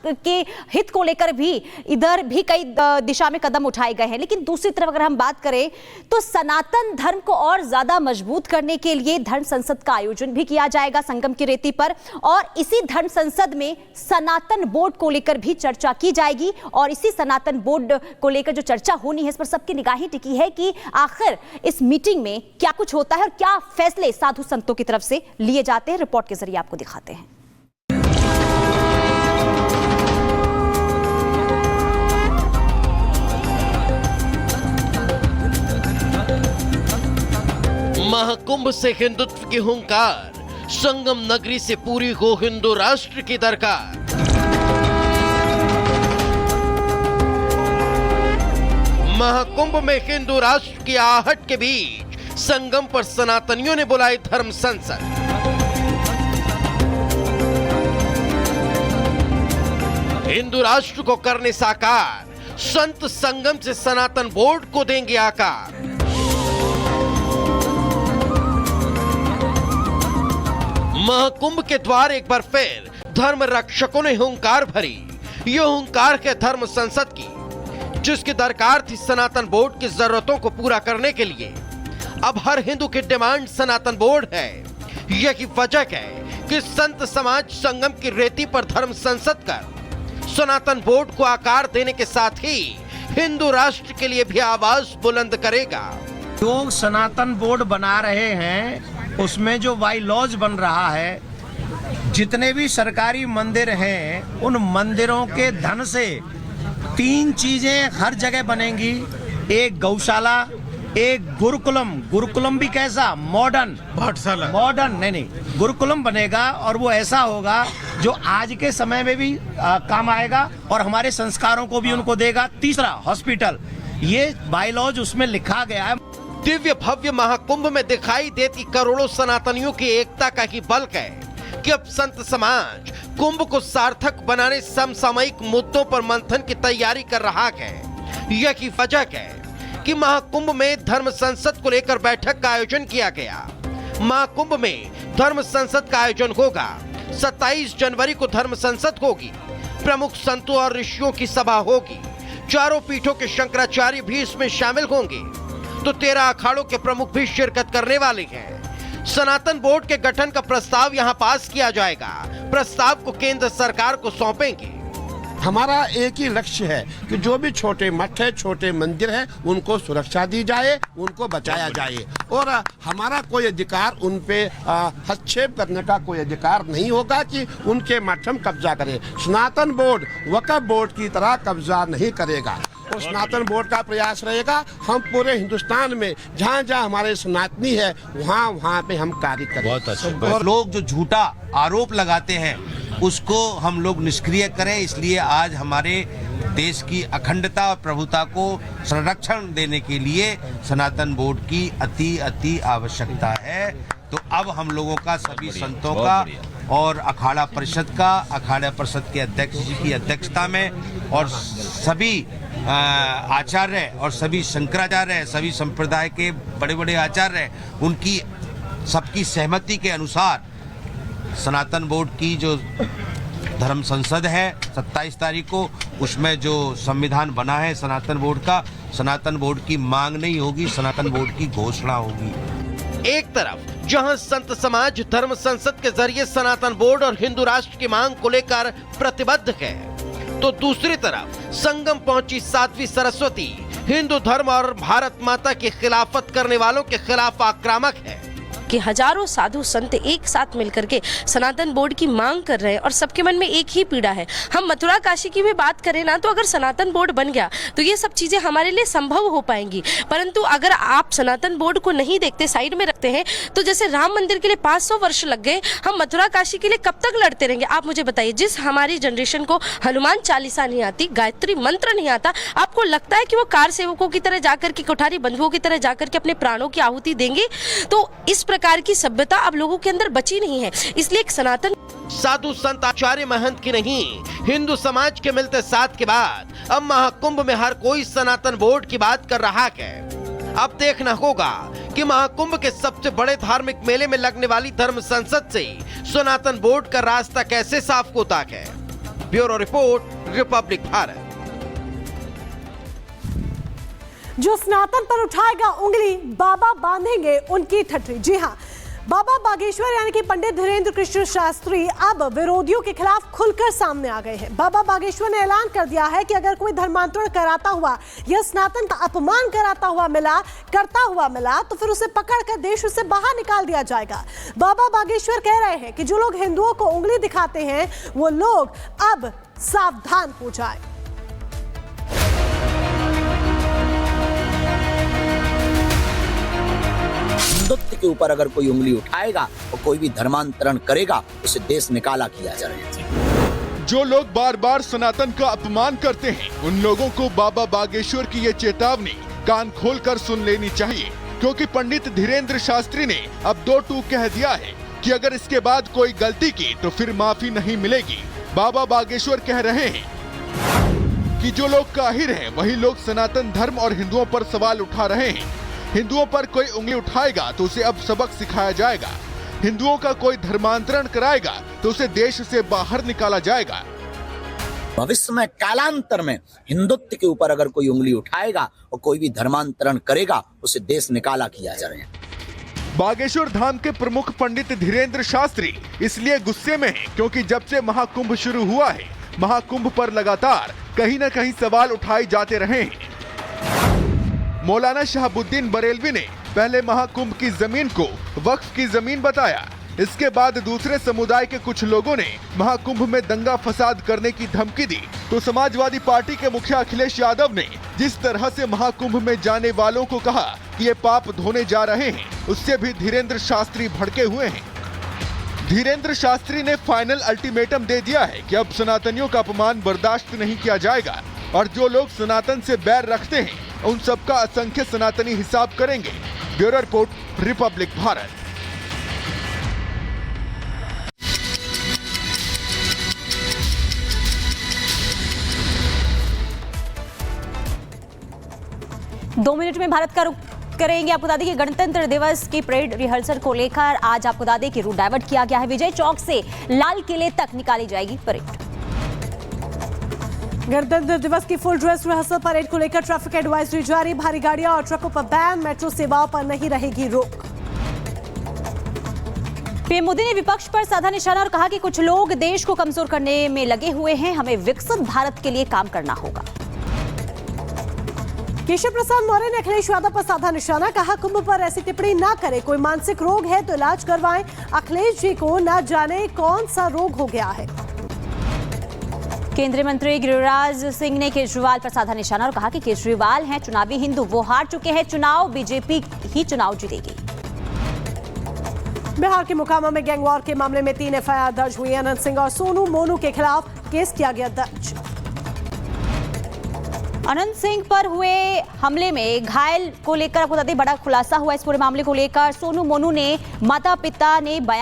के हित को लेकर भी इधर भी कई दिशा में कदम उठाए गए हैं। लेकिन दूसरी तरफ अगर हम बात करें तो सनातन धर्म को और ज्यादा मजबूत करने के लिए धर्म संसद का आयोजन भी किया जाएगा संगम की रेती पर, और इसी धर्म संसद में सनातन बोर्ड को लेकर भी चर्चा की जाएगी। और इसी सनातन बोर्ड को लेकर जो चर्चा होनी है, इस पर सबकी निगाहें टिकी है कि आखिर इस मीटिंग में क्या कुछ होता है और क्या फैसले साधु संतों की तरफ से लिए जाते हैं। रिपोर्ट के जरिए आपको दिखाते हैं। महाकुंभ से हिंदुत्व की हुंकार, संगम नगरी से पूरी को हिंदू राष्ट्र की दरकार। महाकुंभ में हिंदू राष्ट्र की आहट के बीच संगम पर सनातनियों ने बुलाई धर्म संसद। हिंदू राष्ट्र को करने साकार, संत संगम से सनातन बोर्ड को देंगे आकार। महाकुंभ के द्वार एक बार फिर धर्म रक्षकों ने हुंकार भरी। यह हुंकार है धर्म संसद की, जिसकी दरकार थी सनातन बोर्ड की जरूरतों को पूरा करने के लिए। अब हर हिंदू की डिमांड सनातन बोर्ड है। यही वजह है कि संत समाज संगम की रेती पर धर्म संसद कर सनातन बोर्ड को आकार देने के साथ ही हिंदू राष्ट्र के लिए भी आवाज बुलंद करेगा। जो सनातन बोर्ड बना रहे हैं उसमें जो बाई लॉज बन रहा है, जितने भी सरकारी मंदिर हैं उन मंदिरों के धन से 3 चीजें हर जगह बनेंगी। एक गौशाला, एक गुरुकुलम भी कैसा मॉडर्न, मॉडर्न नहीं, गुरुकुलम बनेगा और वो ऐसा होगा जो आज के समय में भी काम आएगा और हमारे संस्कारों को भी उनको देगा। तीसरा हॉस्पिटल, ये बायलॉज उसमें लिखा गया है। दिव्य भव्य महाकुंभ में दिखाई देती करोड़ों सनातनियों की एकता का ही बल है कि अब संत समाज कुंभ को सार्थक बनाने समसामयिक मुद्दों पर मंथन की तैयारी कर रहा है। यही वजह है कि महाकुंभ में धर्म संसद को लेकर बैठक का आयोजन किया गया। महाकुंभ में धर्म संसद का आयोजन होगा। 27 जनवरी को धर्म संसद होगी। प्रमुख संतों और ऋषियों की सभा होगी। चारों पीठों के शंकराचार्य भी इसमें शामिल होंगे, तो 13 अखाड़ों के प्रमुख भी शिरकत करने वाले हैं। सनातन बोर्ड के गठन का प्रस्ताव यहां पास किया जाएगा। प्रस्ताव को केंद्र सरकार को सौंपेंगे। हमारा एक ही लक्ष्य है कि जो भी छोटे मठ है, छोटे मंदिर है, उनको सुरक्षा दी जाए, उनको बचाया जाए और हमारा कोई अधिकार उन पे हस्तक्षेप करने का कोई अधिकार नहीं होगा कि उनके मठ हम कब्जा करें। सनातन बोर्ड वक्फ बोर्ड की तरह कब्जा नहीं करेगा। और सनातन बोर्ड का प्रयास रहेगा हम पूरे हिंदुस्तान में जहाँ जहाँ हमारे सनातनी है वहाँ पे हम कार्य करें। और लोग जो झूठा आरोप लगाते हैं उसको हम लोग निष्क्रिय करें। इसलिए आज हमारे देश की अखंडता और प्रभुता को संरक्षण देने के लिए सनातन बोर्ड की अति आवश्यकता है। तो अब हम लोगों का सभी संतों का और अखाड़ा परिषद के अध्यक्ष जी की अध्यक्षता में और सभी आचार्य और सभी शंकराचार्य, सभी संप्रदाय के बड़े बड़े आचार्य, उनकी सबकी सहमति के अनुसार सनातन बोर्ड की जो धर्म संसद है 27 तारीख को, उसमें जो संविधान बना है सनातन बोर्ड का, सनातन बोर्ड की मांग नहीं होगी, सनातन बोर्ड की घोषणा होगी। एक तरफ जहां संत समाज धर्म संसद के जरिए सनातन बोर्ड और हिंदू राष्ट्र की मांग को लेकर प्रतिबद्ध है, तो दूसरी तरफ संगम पहुंची साध्वी सरस्वती हिंदू धर्म और भारत माता की खिलाफत करने वालों के खिलाफ आक्रामक है। कि हजारों साधु संत एक साथ मिलकर के सनातन बोर्ड की मांग कर रहे हैं और सबके मन में एक ही पीड़ा है। हम मथुरा काशी की भी बात करें ना, तो अगर सनातन बोर्ड बन गया तो ये सब चीजें हमारे लिए संभव हो पाएंगी। परंतु अगर आप सनातन बोर्ड को नहीं देखते, साइड में रखते हैं, तो जैसे राम मंदिर के लिए 500 वर्ष लग गए, हम मथुरा काशी के लिए कब तक लड़ते रहेंगे? आप मुझे बताइए, जिस हमारी जनरेशन को हनुमान चालीसा नहीं आती, गायत्री मंत्र नहीं आता, आपको लगता है कि वो कार सेवकों की तरह जाकर के, कोठारी बंधुओं की तरह जाकर के अपने प्राणों की आहुति देंगे? तो इस प्रकार की सभ्यता अब लोगों के अंदर बची नहीं है। इसलिए एक सनातन साधु संत आचार्य महंत की नहीं, हिंदू समाज के मिलते साथ के बाद अब महाकुंभ में हर कोई सनातन बोर्ड की बात कर रहा है। अब देखना होगा कि महाकुंभ के सबसे बड़े धार्मिक मेले में लगने वाली धर्म संसद से सनातन बोर्ड का रास्ता कैसे साफ होता है। Bureau report, Republic Bharat. जो सनातन पर उठाएगा उंगली, बाबा बांधेंगे उनकी ठठरी। जी हां, बाबा बागेश्वर यानी कि पंडित धीरेन्द्र कृष्ण शास्त्री अब विरोधियों के खिलाफ खुलकर सामने आ गए हैं। बाबा बागेश्वर ने ऐलान कर दिया है कि अगर कोई धर्मांतरण कराता हुआ या सनातन का अपमान करता हुआ मिला तो फिर उसे पकड़कर देश से बाहर निकाल दिया जाएगा। बाबा बागेश्वर कह रहे हैं कि जो लोग हिंदुओं को उंगली दिखाते हैं वो लोग अब सावधान हो जाए। हिंदुत्व के ऊपर अगर कोई उंगली उठाएगा और कोई भी धर्मांतरण करेगा उसे देश निकाला किया जाएगा। जो लोग बार बार सनातन का अपमान करते हैं उन लोगों को बाबा बागेश्वर की ये चेतावनी कान खोलकर सुन लेनी चाहिए, क्योंकि पंडित धीरेन्द्र शास्त्री ने अब 2 टूक कह दिया है कि अगर इसके बाद कोई गलती की तो फिर माफी नहीं मिलेगी। बाबा बागेश्वर कह रहे हैं कि जो लोग काहिर हैं वही लोग सनातन धर्म और हिंदुओं पर सवाल उठा रहे हैं। हिंदुओं पर कोई उंगली उठाएगा तो उसे अब सबक सिखाया जाएगा। हिंदुओं का कोई धर्मांतरण कराएगा तो उसे देश से बाहर निकाला जाएगा। भविष्य में कालांतर में हिंदुत्व के ऊपर अगर कोई उंगली उठाएगा और कोई भी धर्मांतरण करेगा उसे देश निकाला किया जाएगा। बागेश्वर धाम के प्रमुख पंडित धीरेन्द्र शास्त्री इसलिए गुस्से में हैं क्योंकि जब से महाकुंभ शुरू हुआ है, महाकुंभ पर लगातार कहीं न कहीं सवाल उठाए जाते रहे हैं। मौलाना शहाबुद्दीन बरेलवी ने पहले महाकुंभ की जमीन को वक्फ की जमीन बताया। इसके बाद दूसरे समुदाय के कुछ लोगों ने महाकुंभ में दंगा फसाद करने की धमकी दी, तो समाजवादी पार्टी के मुखिया अखिलेश यादव ने जिस तरह से महाकुंभ में जाने वालों को कहा कि ये पाप धोने जा रहे हैं, उससे भी धीरेन्द्र शास्त्री भड़के हुए हैं। धीरेन्द्र शास्त्री ने फाइनल अल्टीमेटम दे दिया है कि अब सनातनियों का अपमान बर्दाश्त नहीं किया जाएगा और जो लोग सनातन से बैर रखते हैं उन सबका असंख्य सनातनी हिसाब करेंगे। Bureau report, Republic Bharat. दो मिनट में भारत का रुख करेंगे। आपको बता दें कि गणतंत्र दिवस की परेड रिहर्सल को लेकर आज आपको बता दें कि रूट डाइवर्ट किया गया है। विजय चौक से लाल किले तक निकाली जाएगी परेड। गणतंत्र दिवस की फुल ड्रेस रिहर्सल परेड को लेकर ट्रैफिक एडवाइजरी जारी। भारी गाड़ियां और ट्रकों पर बैन, मेट्रो सेवाओं पर नहीं रहेगी रोक। पीएम मोदी ने विपक्ष पर साधा निशाना और कहा कि कुछ लोग देश को कमजोर करने में लगे हुए हैं, हमें विकसित भारत के लिए काम करना होगा। केशव प्रसाद मौर्य ने अखिलेश यादव पर साधा निशाना, कहा कुंभ पर ऐसी टिप्पणी ना करें, कोई मानसिक रोग है तो इलाज करवाएं। अखिलेश जी को ना जाने कौन सा रोग हो गया है। केंद्रीय मंत्री गिरिराज सिंह ने केजरीवाल पर साधा निशाना और कहा कि केजरीवाल हैं चुनावी हिंदू, वो हार चुके हैं चुनाव, बीजेपी ही चुनाव जीतेगी। बिहार के मोकामा में गैंगवॉर के मामले में 3 एफआईआर दर्ज हुई। अनंत सिंह और सोनू मोनू के खिलाफ केस किया गया दर्ज। अनंत सिंह पर हुए हमले में घायल को लेकर आपको बता दें बड़ा खुलासा हुआ। इस पूरे मामले को लेकर सोनू मोनू ने माता पिता ने बयान